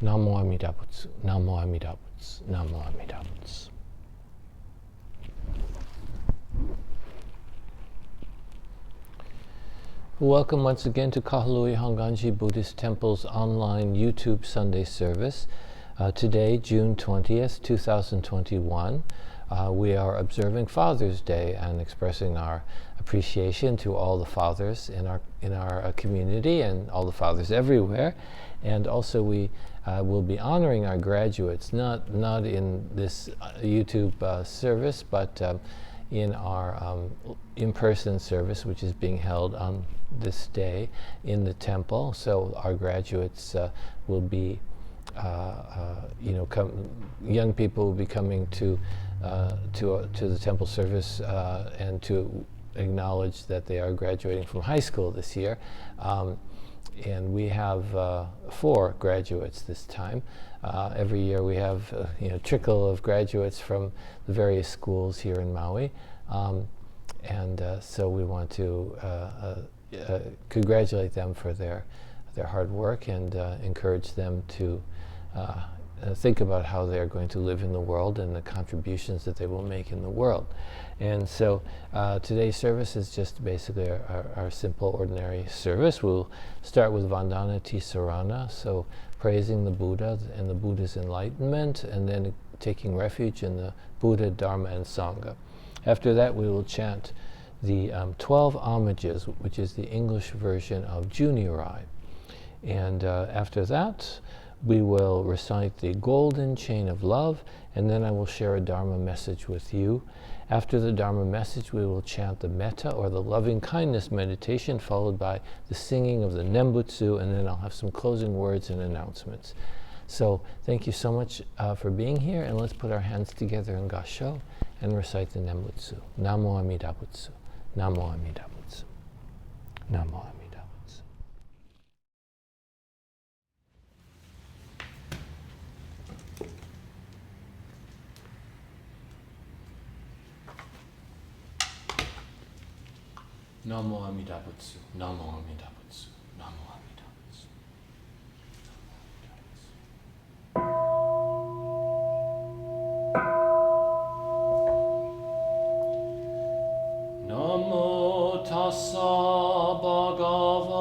Namo Amida Butsu, Namo Amida Butsu, Namo Amida Butsu. Welcome once again to Kahului Hongwanji Buddhist Temple's online YouTube Sunday service. Today, June 20th, 2021, we are observing Father's Day and expressing our appreciation to all the fathers in our community and all the fathers everywhere. And also we will be honoring our graduates, not in this YouTube service, but in our in-person service, which is being held on this day in the temple. So our graduates will be, young people will be coming to the temple service and to acknowledge that they are graduating from high school this year. And we have 4 graduates this time. Every year we have a trickle of graduates from the various schools here in Maui. So we want to congratulate them for their hard work and encourage them to think about how they're going to live in the world and the contributions that they will make in the world. And so today's service is just basically our simple, ordinary service. We'll start with Vandana Tisarana, so praising the Buddha and the Buddha's enlightenment, and then taking refuge in the Buddha, Dharma, and Sangha. After that, we will chant the 12 homages, which is the English version of Junyirai. And after that, we will recite the Golden Chain of Love, and then I will share a Dharma message with you. After the Dharma message, we will chant the Metta, or the loving kindness meditation, followed by the singing of the Nembutsu, and then I'll have some closing words and announcements. So thank you so much for being here, and let's put our hands together in Gassho and recite the Nembutsu. Namo Amida Butsu, Namo Amida Butsu, Namo Amida. Namo Amida Butsu, Namo Amida Butsu, Namo Amida Butsu. Namo tassa bhagavato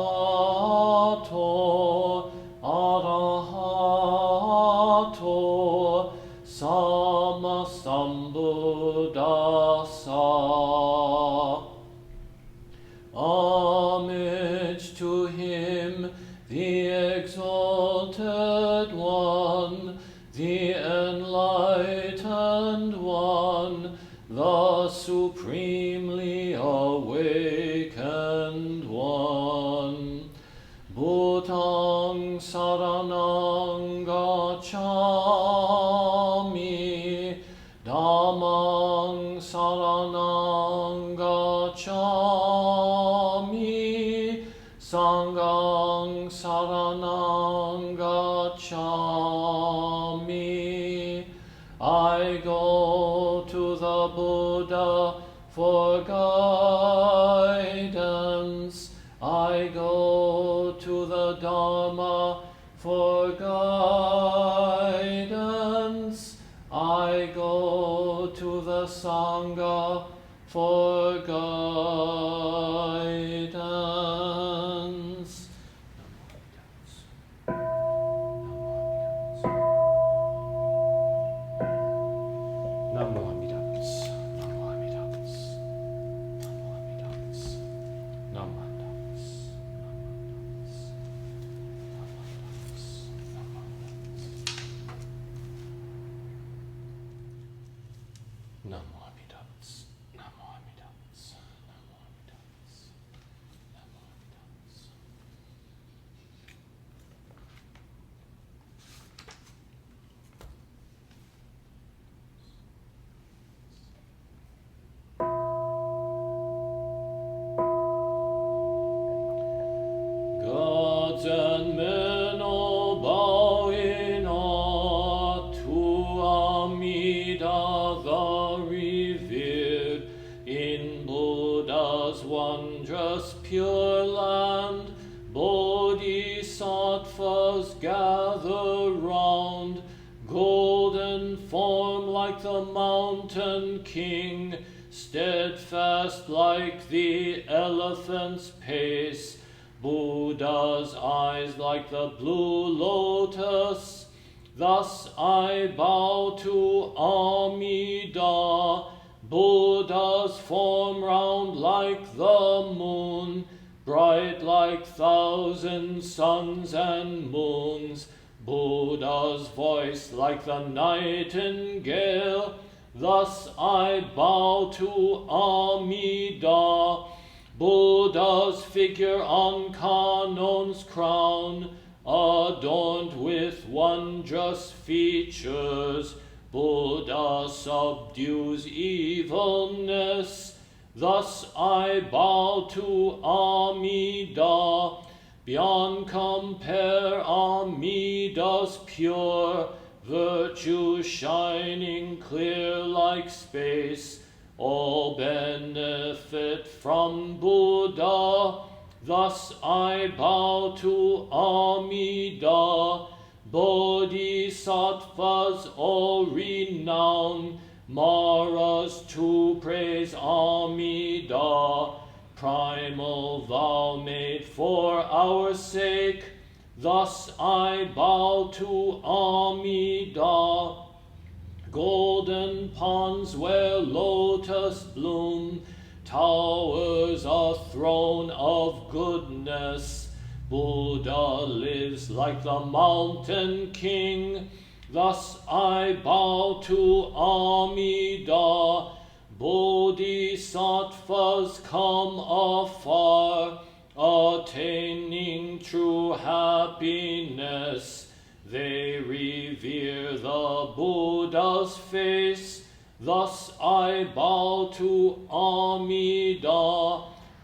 arahato sammasambuddhassa. Homage to him, the exalted one, the enlightened one, the supremely awakened one. Bhutang saranang gacchami, dhammang saranang gacchami, sanghang saranang gacchami. I go to the Buddha for guidance. I go to the Dharma for guidance. I go to the Sangha for guidance. Namo Amida Butsu, Namo Amida Butsu, Namo Amida Butsu, Namo Amida Butsu, Namo Amida Butsu, Namo Amida Butsu, Namo Amida Butsu, Namo Amida Butsu. Gods and men all bow in awe to Amida the revered. In Buddha's wondrous pure land, bodhisattvas gather round. like the mountain king, steadfast like the elephant's pace. Buddha's eyes like the blue lotus. Thus I bow to Amida. Buddha's form round like the moon, bright like 1,000 suns and moons. Buddha's voice like the nightingale. Thus I bow to Amida. Buddha's figure on Kanon's crown, adorned with wondrous features. Buddha subdues evilness. Thus I bow to Amida. Beyond compare, Amida's pure, virtue shining clear like space. All benefit from Buddha. Thus I bow to Amida. Bodhisattvas all renown, Maras to praise Amida. Primal vow made for our sake. Thus I bow to Amida. Golden ponds where lotus bloom, towers a throne of goodness. Buddha lives like the mountain king. Thus I bow to Amida. Bodhisattvas come afar, attaining true happiness. They revere the Buddha's face. Thus I bow to Amida.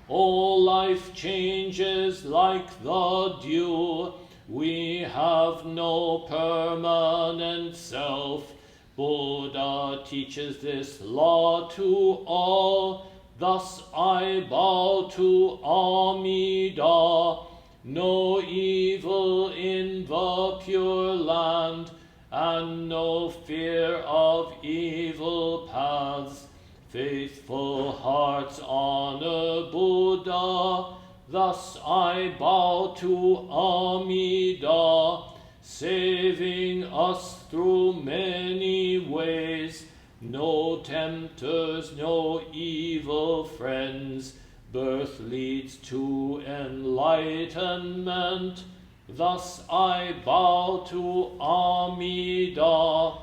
All life changes like the dew. We have no permanent self. Buddha teaches this law to all. Thus I bow to Amida. No evil in the pure land, and no fear of evil paths. Faithful hearts honor Buddha. Thus I bow to Amida, saving us through many ways. No tempters, no evil friends. Birth leads to enlightenment. Thus I bow to Amida.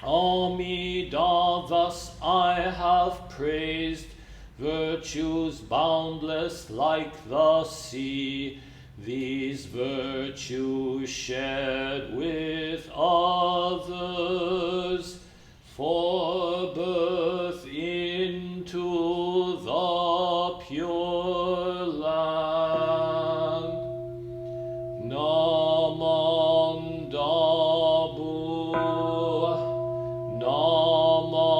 Amida, thus I have praised, virtues boundless like the sea. These virtues shared with others, for birth into the pure land. Namandabu, Namandabu,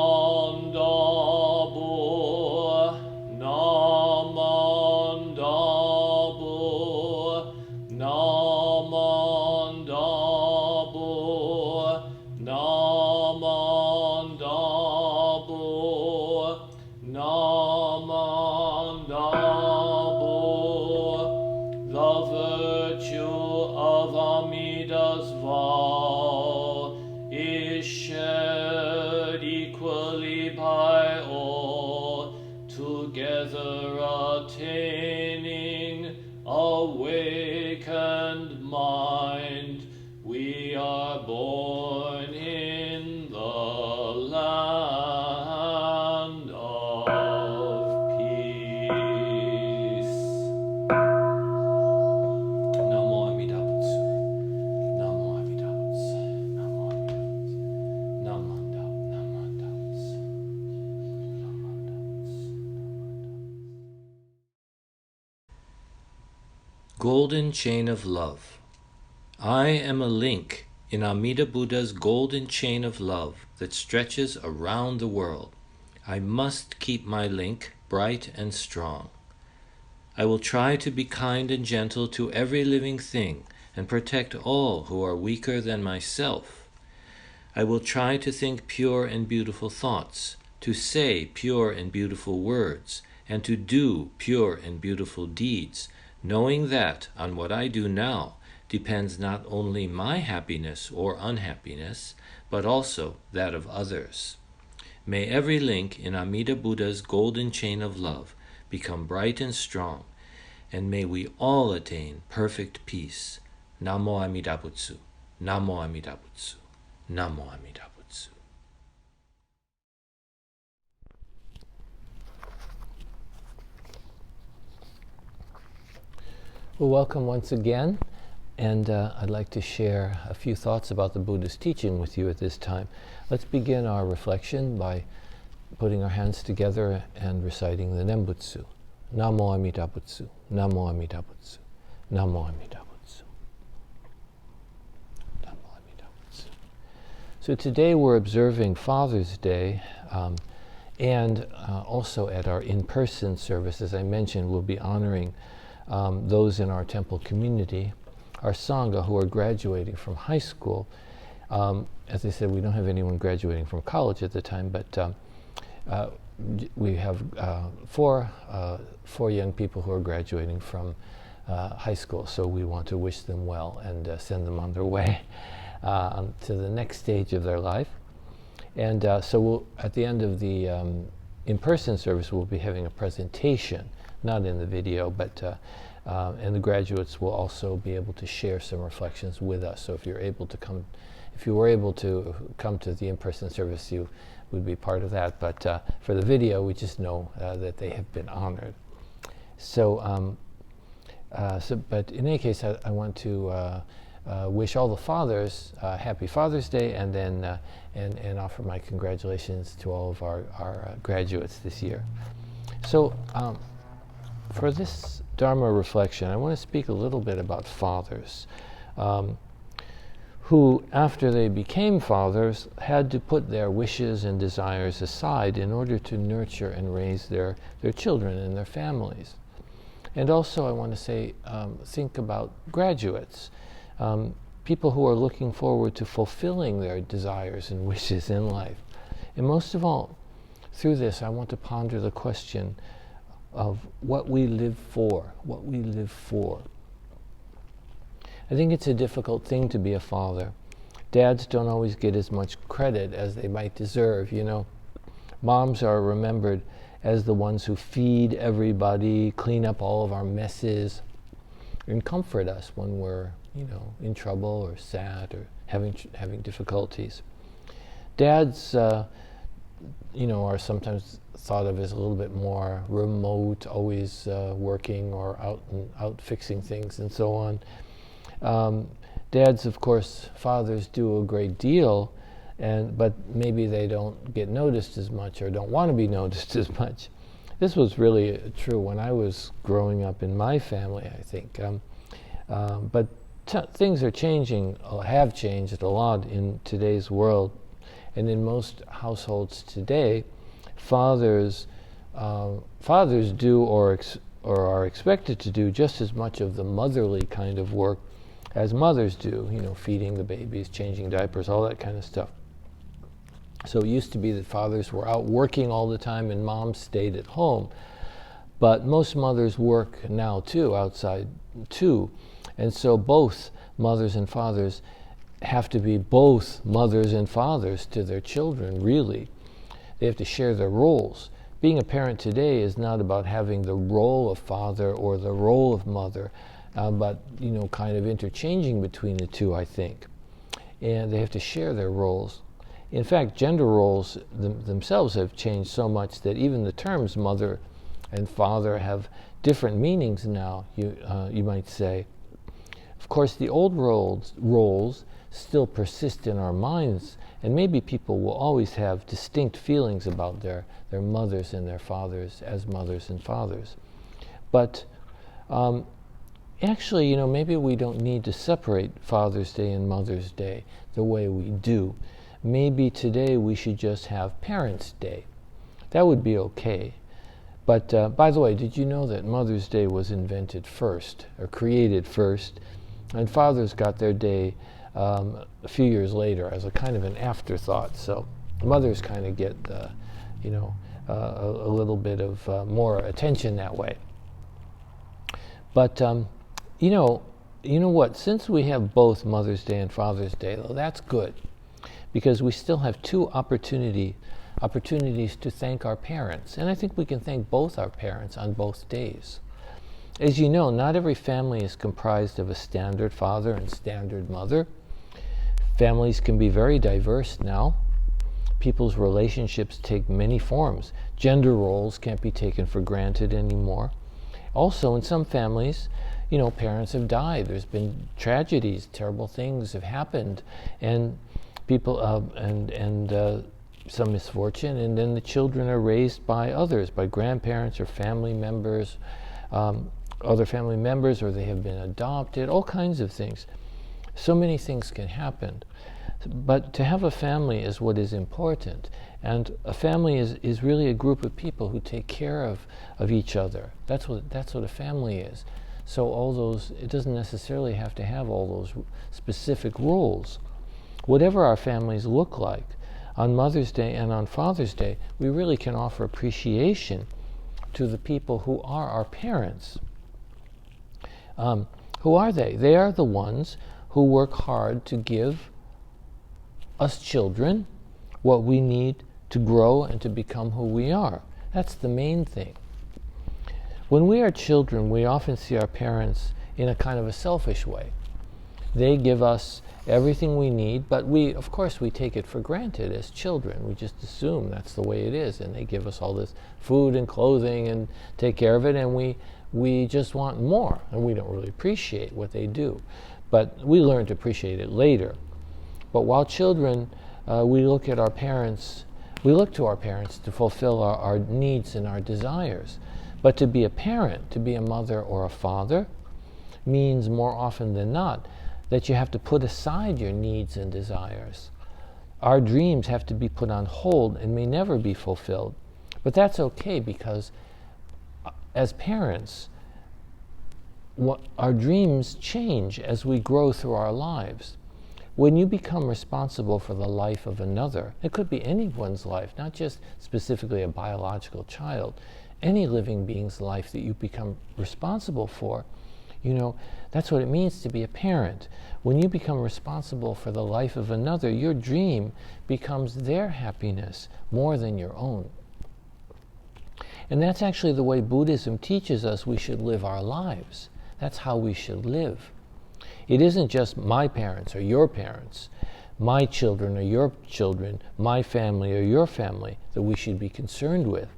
Namandabu, Namandabu, Namandabu, Namandabu. The virtue of Amida's vow is shared equally by all, together attaining awakened mind. We are born in the land of peace. Namo Amida Butsu. Namo Amida Butsu. Namo Amida Butsu. Namanda. Namanda Butsu. Namanda Butsu. Golden Chain of Love. I am a link in Amida Buddha's golden chain of love that stretches around the world. I must keep my link bright and strong. I will try to be kind and gentle to every living thing and protect all who are weaker than myself. I will try to think pure and beautiful thoughts, to say pure and beautiful words, and to do pure and beautiful deeds, knowing that on what I do now depends not only my happiness or unhappiness, but also that of others. May every link in Amida Buddha's golden chain of love become bright and strong, and may we all attain perfect peace. Namo Amida Butsu, Namo Amida Butsu, Namo Amida Butsu. Well, welcome once again, and I'd like to share a few thoughts about the Buddha's teaching with you at this time. Let's begin our reflection by putting our hands together and reciting the Nembutsu. Namo Amida Butsu, Namo Amida Butsu, Namo Amida Butsu, Namo Amida Butsu. So today we're observing Father's Day, and also at our in-person service, as I mentioned, we'll be honoring those in our temple community, our Sangha who are graduating from high school. As I said, we don't have anyone graduating from college at the time, but we have four young people who are graduating from high school, so we want to wish them well and send them on their way to the next stage of their life. And so at the end of the in-person service, we'll be having a presentation, not in the video, but and the graduates will also be able to share some reflections with us. So if you were able to come to the in-person service, you would be part of that. But for the video, we just know that they have been honored. So, but in any case, I want to wish all the fathers happy Father's Day, and then and offer my congratulations to all of our graduates this year. So for this Dharma reflection, I want to speak a little bit about fathers who, after they became fathers, had to put their wishes and desires aside in order to nurture and raise their children and their families. And also I want to say, think about graduates, people who are looking forward to fulfilling their desires and wishes in life. And most of all, through this, I want to ponder the question of what we live for, what we live for. I think it's a difficult thing to be a father. Dads don't always get as much credit as they might deserve, you know. Moms are remembered as the ones who feed everybody, clean up all of our messes, and comfort us when we're, you know, in trouble or sad or having difficulties. Dads, you know, are sometimes thought of as a little bit more remote, always working or out fixing things and so on. Dads, of course, fathers do a great deal, but maybe they don't get noticed as much or don't want to be noticed as much. This was really true when I was growing up in my family, I think. But things are changing, have changed a lot in today's world. And in most households today, fathers do or are expected to do just as much of the motherly kind of work as mothers do, you know, feeding the babies, changing diapers, all that kind of stuff. So it used to be that fathers were out working all the time and moms stayed at home. But most mothers work now too, outside too. And so both mothers and fathers have to be both mothers and fathers to their children, really. They have to share their roles. Being a parent today is not about having the role of father or the role of mother, but, you know, kind of interchanging between the two, I think. And they have to share their roles. In fact, gender roles themselves have changed so much that even the terms mother and father have different meanings now, you might say. Of course, the old roles still persist in our minds, and maybe people will always have distinct feelings about their mothers and their fathers as mothers and fathers. But actually, you know, maybe we don't need to separate Father's Day and Mother's Day the way we do. Maybe today we should just have Parents' Day. That would be okay. But by the way, did you know that Mother's Day was invented first, or created first, and fathers got their day a few years later as a kind of an afterthought. So mothers kind of get, a little bit of more attention that way. But you know what? Since we have both Mother's Day and Father's Day, though, that's good, because we still have two opportunities to thank our parents, and I think we can thank both our parents on both days. As you know, not every family is comprised of a standard father and standard mother. Families can be very diverse now. People's relationships take many forms. Gender roles can't be taken for granted anymore. Also, in some families, parents have died. There's been tragedies, terrible things have happened, and people some misfortune, and then the children are raised by others, by grandparents or family members, other family members, or they have been adopted, all kinds of things. So many things can happen. But to have a family is what is important. And a family is really a group of people who take care of each other. That's what a family is. So it doesn't necessarily have to have all those specific rules. Whatever our families look like, on Mother's Day and on Father's Day, we really can offer appreciation to the people who are our parents. Who are they? They are the ones who work hard to give us children what we need to grow and to become who we are. That's the main thing. When we are children, we often see our parents in a kind of a selfish way. They give us everything we need, but of course we take it for granted as children. We just assume that's the way it is, and they give us all this food and clothing and take care of it, and we just want more, and we don't really appreciate what they do. But we learn to appreciate it later. But while children, we look to our parents to fulfill our needs and our desires. But to be a parent, to be a mother or a father, means more often than not that you have to put aside your needs and desires. Our dreams have to be put on hold and may never be fulfilled. But that's okay, because as parents, our dreams change as we grow through our lives. When you become responsible for the life of another, it could be anyone's life, not just specifically a biological child, any living being's life that you become responsible for, that's what it means to be a parent. When you become responsible for the life of another, your dream becomes their happiness more than your own. And that's actually the way Buddhism teaches us we should live our lives. That's how we should live. It isn't just my parents or your parents, my children or your children, my family or your family that we should be concerned with.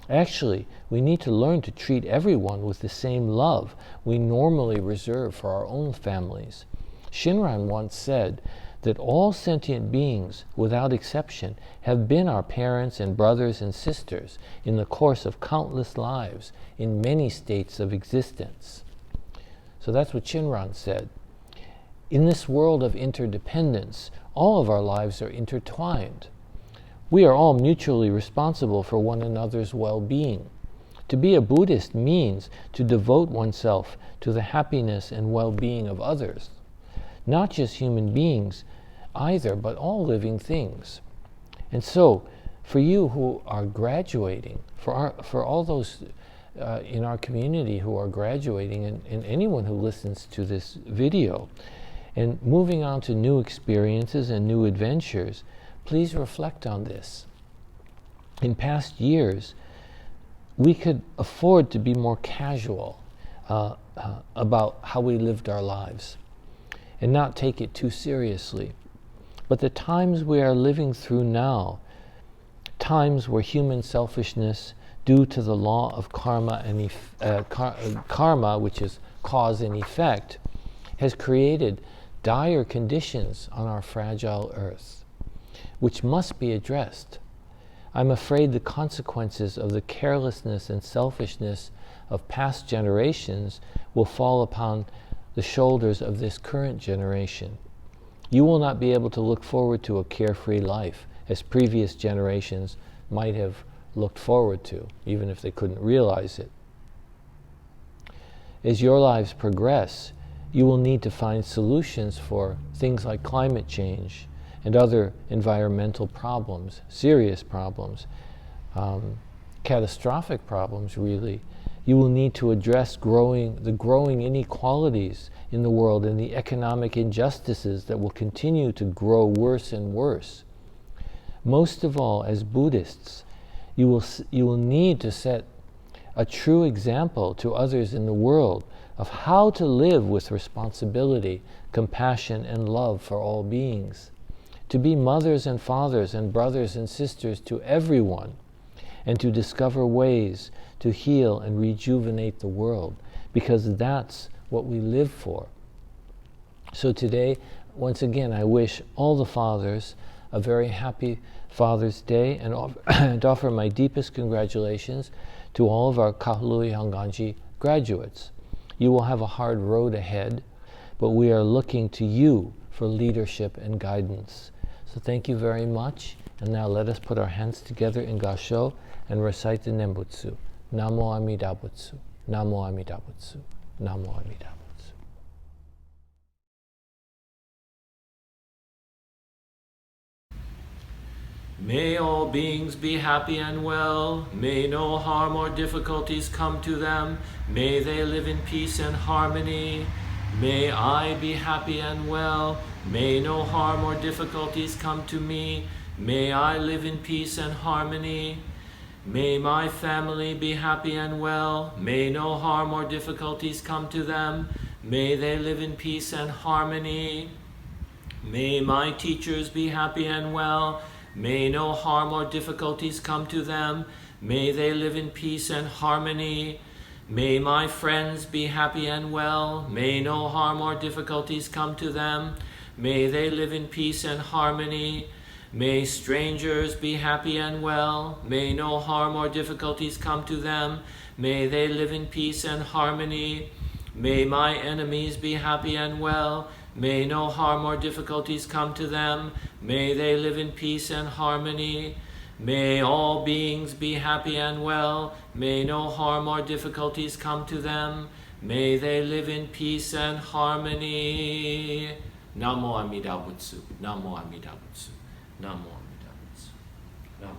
Actually, we need to learn to treat everyone with the same love we normally reserve for our own families. Shinran once said that all sentient beings, without exception, have been our parents and brothers and sisters in the course of countless lives in many states of existence. So that's what Shinran said. In this world of interdependence, all of our lives are intertwined. We are all mutually responsible for one another's well-being. To be a Buddhist means to devote oneself to the happiness and well-being of others, not just human beings either, but all living things. And so, for you who are graduating, for all those in our community who are graduating, and anyone who listens to this video, and moving on to new experiences and new adventures, please reflect on this. In past years, we could afford to be more casual about how we lived our lives and not take it too seriously. But the times we are living through now, times where human selfishness, due to the law of karma, karma, which is cause and effect, has created dire conditions on our fragile earth, which must be addressed. I'm afraid the consequences of the carelessness and selfishness of past generations will fall upon the shoulders of this current generation. You will not be able to look forward to a carefree life as previous generations might have looked forward to, even if they couldn't realize it. As your lives progress, you will need to find solutions for things like climate change and other environmental problems, serious problems, catastrophic problems really. You will need to address the growing inequalities in the world and the economic injustices that will continue to grow worse and worse. Most of all, as Buddhists, you will need to set a true example to others in the world of how to live with responsibility, compassion, and love for all beings. To be mothers and fathers and brothers and sisters to everyone, and to discover ways to heal and rejuvenate the world, because that's what we live for. So today, once again, I wish all the fathers a very happy Father's Day, and offer my deepest congratulations to all of our Kahului Hongwanji graduates. You will have a hard road ahead, but we are looking to you for leadership and guidance. So thank you very much, and now let us put our hands together in Gasho and recite the Nembutsu. Namo Amida Butsu, Namo Amida Butsu, Namo Amida Butsu. May all beings be happy and well. May no harm or difficulties come to them. May they live in peace and harmony. May I be happy and well. May no harm or difficulties come to me. May I live in peace and harmony. May my family be happy and well. May no harm or difficulties come to them. May they live in peace and harmony. May my teachers be happy and well. May no harm or difficulties come to them. May they live in peace and harmony. May my friends be happy and well. May no harm or difficulties come to them. May they live in peace and harmony. May strangers be happy and well. May no harm or difficulties come to them. May they live in peace and harmony. May my enemies be happy and well. May no harm or difficulties come to them. May they live in peace and harmony. May all beings be happy and well. May no harm or difficulties come to them. May they live in peace and harmony. Namo Amida Butsu, Namo Amida Butsu, Namo Amida Butsu, Namo.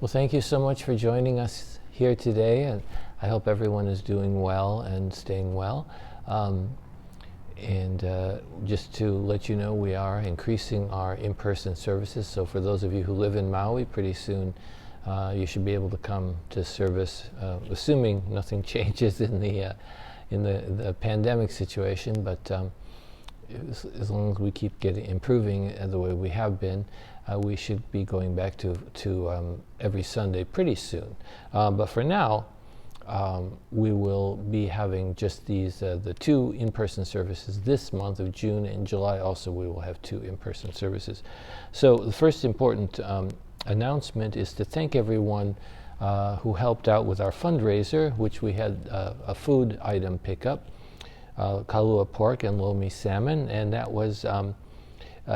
Well, thank you so much for joining us here today. And I hope everyone is doing well and staying well. And just to let you know, we are increasing our in-person services. So for those of you who live in Maui, pretty soon you should be able to come to service, assuming nothing changes in the pandemic situation. But as long as we keep improving the way we have been, we should be going back to every Sunday pretty soon. But for now, we will be having just these the 2 in-person services this month of June. and July also we will have 2 in-person services. So the first important announcement is to thank everyone who helped out with our fundraiser, which we had a food item pickup, kalua pork and lomi salmon, and that was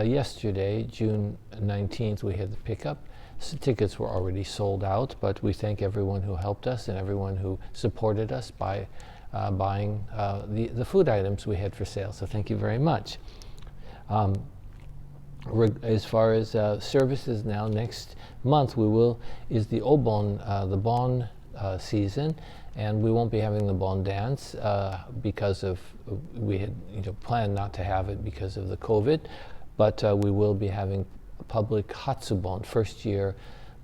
yesterday, June 19th, we had the pickup. So tickets were already sold out, but we thank everyone who helped us and everyone who supported us by buying the food items we had for sale. So thank you very much. As far as services now, next month is the Obon, the Bon season, and we won't be having the Bon dance because of, we had planned not to have it because of the COVID, but we will be having public Hatsubon, first year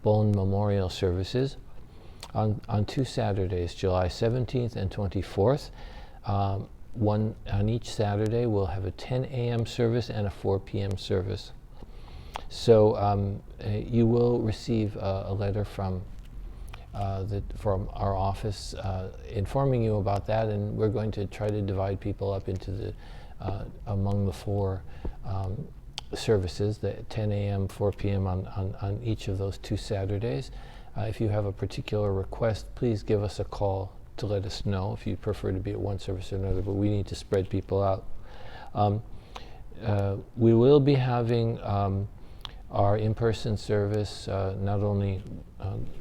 Bon memorial services on 2 Saturdays, July 17th and 24th. One on each Saturday, we'll have a 10 a.m. service and a 4 p.m. service. So you will receive a letter from our office informing you about that, and we're going to try to divide people up into among the 4 services, the 10 a.m., 4 p.m. on each of those 2 Saturdays. If you have a particular request, please give us a call to let us know if you prefer to be at one service or another, but we need to spread people out. We will be having our in-person service, not only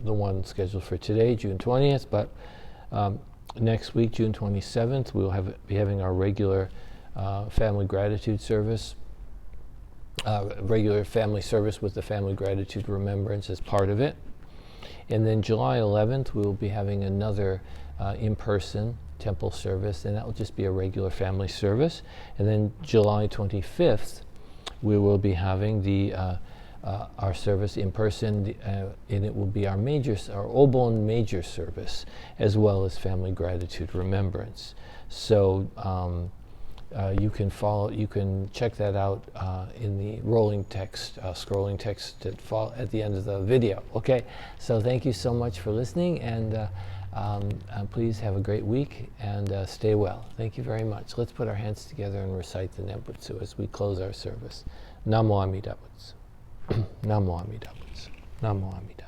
the one scheduled for today, June 20th, but next week, June 27th, we'll be having our regular family gratitude service. Regular family service with the family gratitude remembrance as part of it. And then July 11th, we will be having another in-person temple service, and that will just be a regular family service. And then July 25th, we will be having our service in person, and it will be our Obon major service, as well as family gratitude remembrance. So you can check that out in the rolling text, scrolling text at the end of the video. Okay, so thank you so much for listening, and please have a great week and stay well. Thank you very much. Let's put our hands together and recite the Nembutsu as we close our service. Namo Amida Butsu. Namo Amida Butsu. Namo Amida.